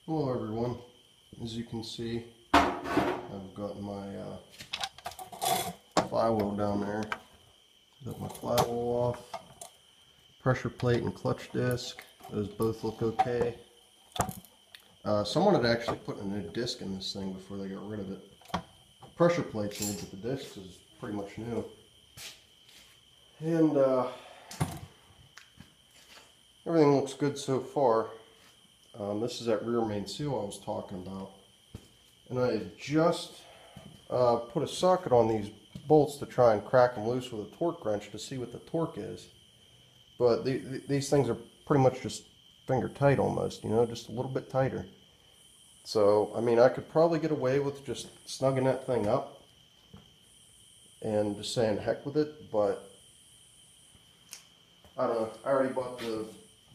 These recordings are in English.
Hello everyone. As you can see, I've got my flywheel down there. Got my flywheel off. Pressure plate and clutch disc. Those both look okay. Someone had actually put a new disc in this thing before they got rid of it. Pressure plate's new, but the disc is pretty much new. And everything looks good so far. This is that rear main seal I was talking about. And I had just put a socket on these bolts to try and crack them loose with a torque wrench to see what the torque is. But these things are pretty much just finger tight almost, you know, just a little bit tighter. So, I mean, I could probably get away with just snugging that thing up and just saying heck with it, but I don't know. I already bought the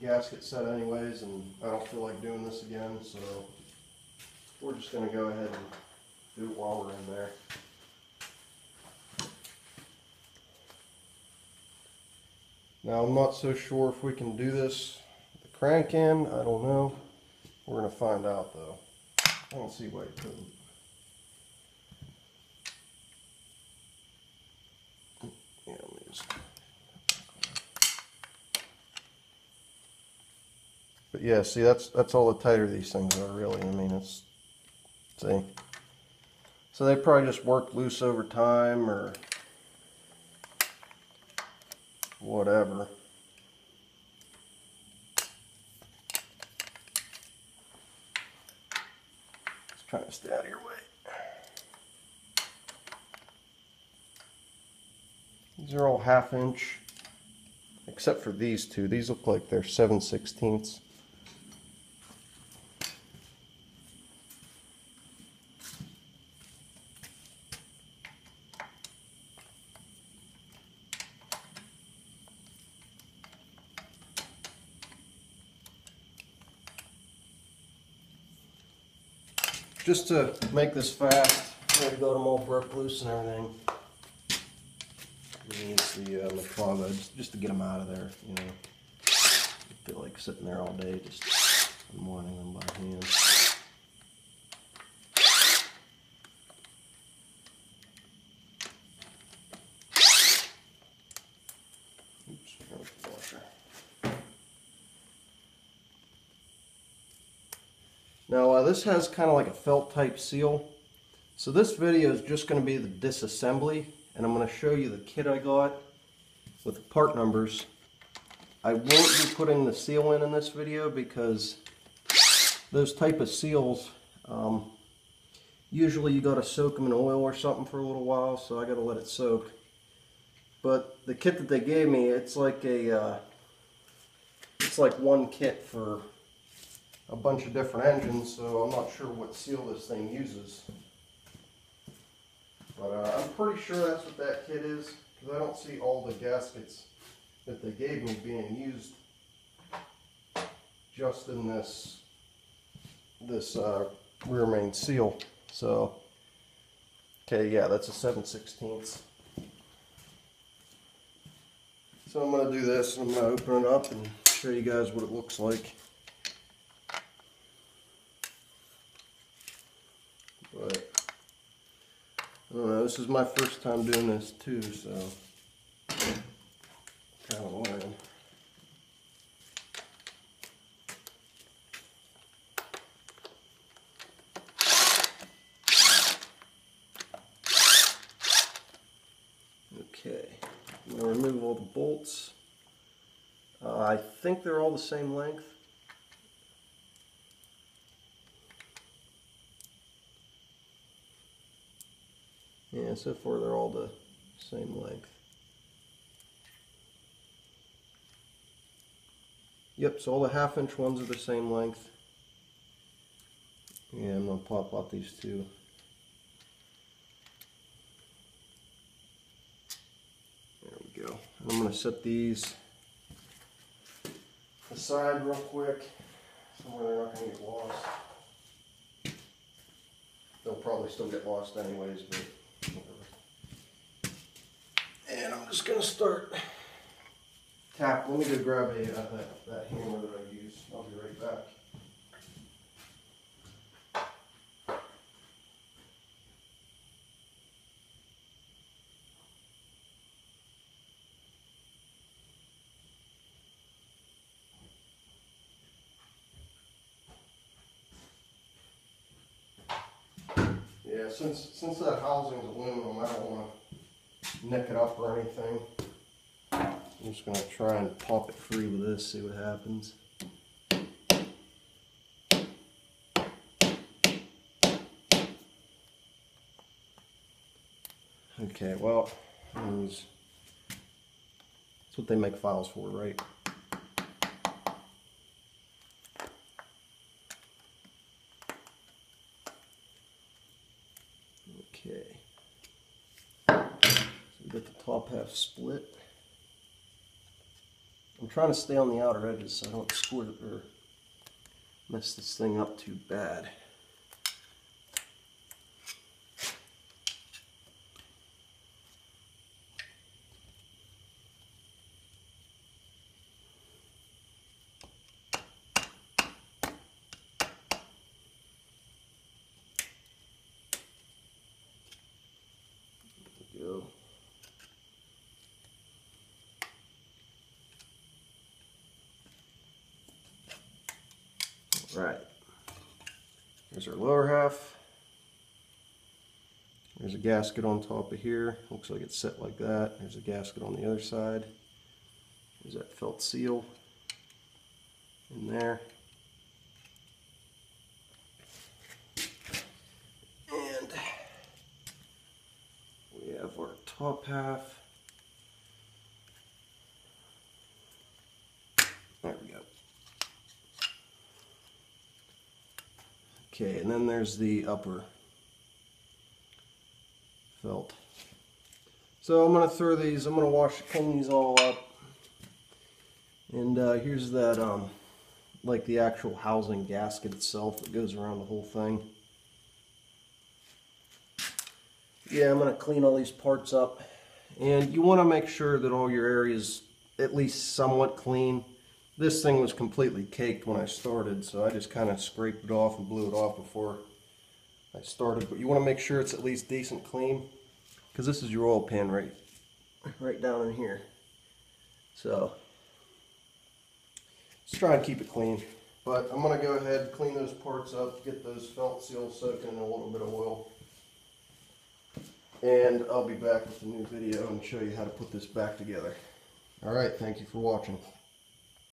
gasket set anyways, and I don't feel like doing this again, so we're just going to go ahead and do it while we're in there. Now, I'm not so sure if we can do this with the crank in. I don't know. We're going to find out, though. I don't see why you couldn't. Yeah, let me just... But yeah, see, that's all the tighter these things are, really. I mean, it's, see. So they probably just worked loose over time or whatever. Just trying to stay out of your way. These are all 1/2 inch, except for these two. These look like they're 7/16. Just to make this fast, I got them all broke loose and everything. Use the McClava just to get them out of there, you know. I feel like sitting there all day just unwinding them by hand. Oops, there's the washer. Now this has kind of like a felt type seal. So this video is just going to be the disassembly, and I'm going to show you the kit I got with the part numbers. I won't be putting the seal in this video because those type of seals, usually you got to soak them in oil or something for a little while, so I got to let it soak. But the kit that they gave me, it's like a, it's like one kit for a bunch of different engines, so I'm not sure what seal this thing uses. But I'm pretty sure that's what that kit is, because I don't see all the gaskets that they gave me being used just in this rear main seal. So, okay, yeah, that's a 7/16. So I'm going to do this, and I'm going to open it up and show you guys what it looks like. But I don't know, this is my first time doing this too, so kind of learning. Okay, I'm going to remove all the bolts. I think they're all the same length. Yeah, so far they're all the same length. Yep, so all the 1/2 inch ones are the same length. Yeah, I'm going to pop out these two. There we go. And I'm going to set these aside real quick, somewhere they're not going to get lost. They'll probably still get lost anyways, but whatever. And I'm just going to start tap. Let me go grab that hammer that I use. I'll be right back. Yeah, since that housing's aluminum, I don't want to nick it up or anything. I'm just going to try and pump it free with this, see what happens. Okay, well, that's what they make files for, right? Okay. So we get the top half split. I'm trying to stay on the outer edges so I don't squirt or mess this thing up too bad. There we go. Right, here's our lower half. There's a gasket on top of here. Looks like it's set like that. There's a gasket on the other side. There's that felt seal in there. And we have our top half. There we go. Okay, and then there's the upper felt. So I'm going to throw these, I'm going to clean these all up. And here's that, like the actual housing gasket itself that goes around the whole thing. Yeah, I'm going to clean all these parts up. And you want to make sure that all your areas at least somewhat clean. This thing was completely caked when I started, so I just kind of scraped it off and blew it off before I started. But you want to make sure it's at least decent clean, because this is your oil pan right down in here. So let's try and keep it clean. But I'm going to go ahead and clean those parts up, get those felt seals soaking in a little bit of oil. And I'll be back with a new video and show you how to put this back together. Alright, thank you for watching.